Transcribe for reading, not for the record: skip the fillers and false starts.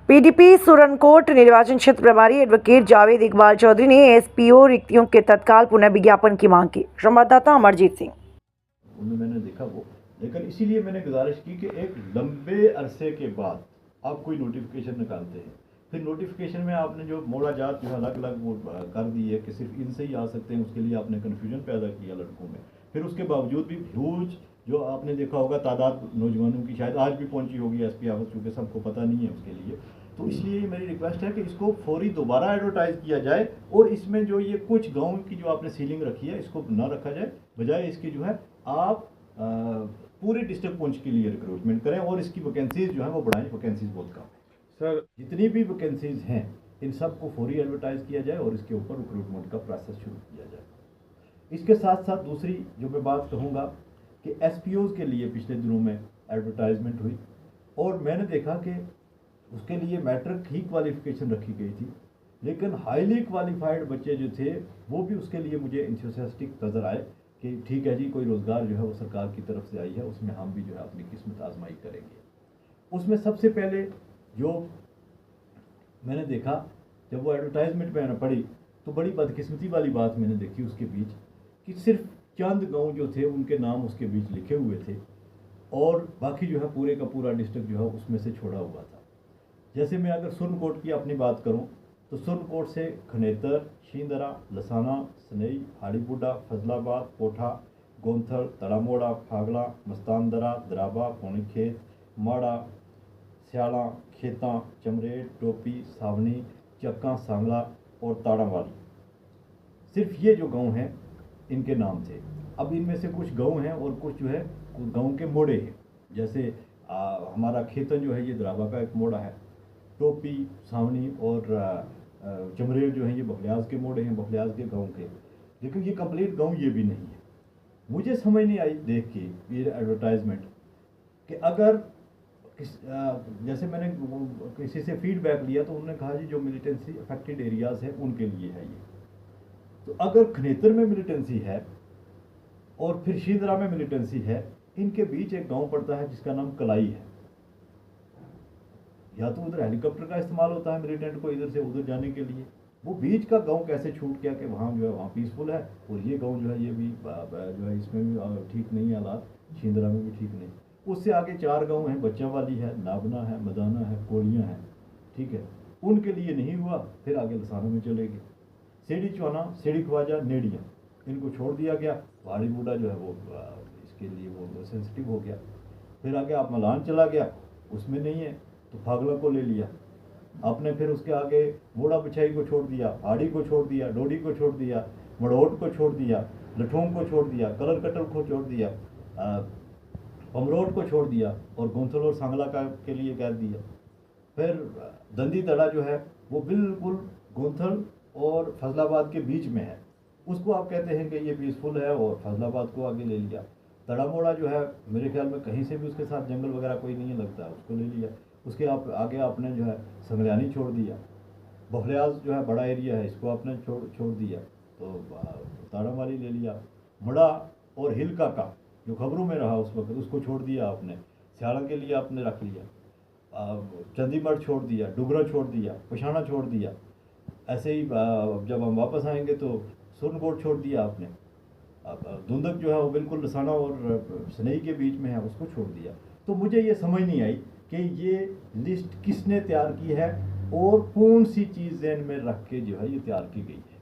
PDP Surankote निर्वाचन क्षेत्र प्रभारी एडवोकेट जावेद इकबाल चौधरी ने एसपीओ रिक्तियों के तत्काल पुनः विज्ञापन की मांग की। संवाददाता अमरजीत सिंह। उनमें मैंने देखा वो, लेकिन इसीलिए मैंने गुजारिश की कि एक लंबे अरसे के बाद आप कोई नोटिफिकेशन निकालते हैं, फिर नोटिफिकेशन में आपने जो मोड़ा जात जो अलग अलग वो कर दी है कि सिर्फ इनसे ही आ सकते हैं, उसके लिए आपने कन्फ्यूजन पैदा किया लड़कों में। फिर उसके बावजूद भी ह्यूज जो आपने देखा होगा तादाद नौजवानों की शायद आज भी पहुंची होगी एसपी ऑफिस, चूँकि सबको पता नहीं है उसके लिए। तो इसलिए मेरी रिक्वेस्ट है कि इसको फौरी दोबारा एडवर्टाइज किया जाए और इसमें जो ये कुछ गाँव की जो आपने सीलिंग रखी है इसको ना रखा जाए, बजाय इसकी जो है आप पूरे डिस्ट्रिक्ट पुंछ के लिए रिक्रूटमेंट करें और इसकी वैकेंसीज जो है वो बढ़ाएं। वैकेंसीज बहुत कम है सर, जितनी भी वैकेंसीज हैं इन सब को फौरी एडवर्टाइज किया जाए और इसके ऊपर रिक्रूटमेंट का प्रोसेस शुरू किया जाए। इसके साथ साथ दूसरी जो मैं बात कहूँगा कि एसपीओज के लिए पिछले दिनों में एडवर्टाइजमेंट हुई और मैंने देखा कि उसके लिए मैट्रिक ही क्वालिफिकेशन रखी गई थी, लेकिन हाईली क्वालिफाइड बच्चे जो थे वो भी उसके लिए मुझे इंथुसियास्टिक नज़र आए कि ठीक है जी, कोई रोज़गार जो है वो सरकार की तरफ से आई है, उसमें हम भी जो है अपनी किस्मत आजमाई करेंगे। उसमें सबसे पहले जो मैंने देखा, जब वो एडवर्टाइजमेंट मैंने पढ़ी तो बड़ी बदकिस्मती वाली बात मैंने देखी उसके बीच कि सिर्फ चंद गांव जो थे उनके नाम उसके बीच लिखे हुए थे और बाकी जो है पूरे का पूरा डिस्ट्रिक्ट जो है उसमें से छोड़ा हुआ था। जैसे मैं अगर सुरनकोट की अपनी बात करूं तो सुरनकोट से खनेतर, शींदरा, लसाना, सनई, हाड़ीपुडा, फजलाबाद, कोठा, गोंथल, तड़ामोड़ा, फागला, मस्तानदरा, दराबा, पौनीखेत, माड़ा, स्याला, खेता, चमरेट, टोपी, सावनी, चक्का, सांगला और ताड़ावाली, सिर्फ ये जो गांव हैं इनके नाम थे। अब इनमें से कुछ गांव हैं और कुछ जो है गांव के मोड़े हैं। जैसे हमारा खेतन जो है ये दराबा का एक मोड़ा है, टोपी, सावनी और चमरेल जो है ये बखलियाज के मोड़े हैं, बखलियाज के गांव के, लेकिन ये कंप्लीट गांव ये भी नहीं है। मुझे समझ नहीं आई देख के ये एडवर्टाइजमेंट कि अगर जैसे मैंने किसी से फीडबैक लिया तो उन्होंने कहा जी जो मिलिटेंसी अफेक्टेड एरियाज़ हैं उनके लिए है ये। तो अगर खनेतर में मिलिटेंसी है और फिर शीदरा में मिलिटेंसी है, इनके बीच एक गांव पड़ता है जिसका नाम कलाई है। या तो उधर हेलीकॉप्टर का इस्तेमाल होता है मिलिटेंट को इधर से उधर जाने के लिए, वो बीच का गांव कैसे छूट गया कि वहाँ जो है वहाँ पीसफुल है और ये गांव जो है ये भी जो है इसमें भी ठीक नहीं है हालात, शींदरा में भी ठीक नहीं। उससे आगे 4 गांव हैं, बच्चावाली है, नाबना है, मदाना है, कोड़ियाँ हैं, ठीक है, उनके लिए नहीं हुआ। फिर आगे लसाना में चले गए, सीढ़ी चौना, सीढ़ी ख्वाजा, नेड़ियाँ, इनको छोड़ दिया गया। पहाड़ी बूढ़ा जो है वो इसके लिए वो सेंसिटिव हो गया। फिर आगे आप मलान चला गया, उसमें नहीं है तो फागला को ले लिया आपने। फिर उसके आगे बूढ़ा पिछाई को छोड़ दिया, हाड़ी को छोड़ दिया, डोडी को छोड़ दिया, मड़ोट को छोड़ दिया, लठोंग को छोड़ दिया, कलर कटल को छोड़ दिया, पमरोट को छोड़ दिया और गोंथल और सांगला का के लिए कह दिया। फिर दंदी दड़ा जो है वो बिल्कुल गोंथल और फजलाबाद के बीच में है, उसको आप कहते हैं कि ये पीसफुल है और फजलाबाद को आगे ले लिया। तड़ामोड़ा जो है मेरे ख्याल में कहीं से भी उसके साथ जंगल वगैरह कोई नहीं लगता, उसको ले लिया। उसके आगे आपने जो है संगलियानी छोड़ दिया। बखलियाज जो है बड़ा एरिया है, इसको आपने छोड़ दिया तो ताड़ावाली ले लिया। मड़ा और हिलका का जो खबरों में रहा उस वक्त उसको छोड़ दिया आपने, स्याड़ा के लिए आपने रख लिया। चंदीमठ छोड़ दिया, डुगरा छोड़ दिया, पशाना छोड़ दिया। ऐसे ही जब हम वापस आएंगे तो सुरनकोट छोड़ दिया आपने। अब धुंधक जो है वो बिल्कुल लसाना और सनई के बीच में है, उसको छोड़ दिया। तो मुझे ये समझ नहीं आई कि ये लिस्ट किसने तैयार की है और कौन सी चीज़ ज़हन में रख के जो है ये तैयार की गई है।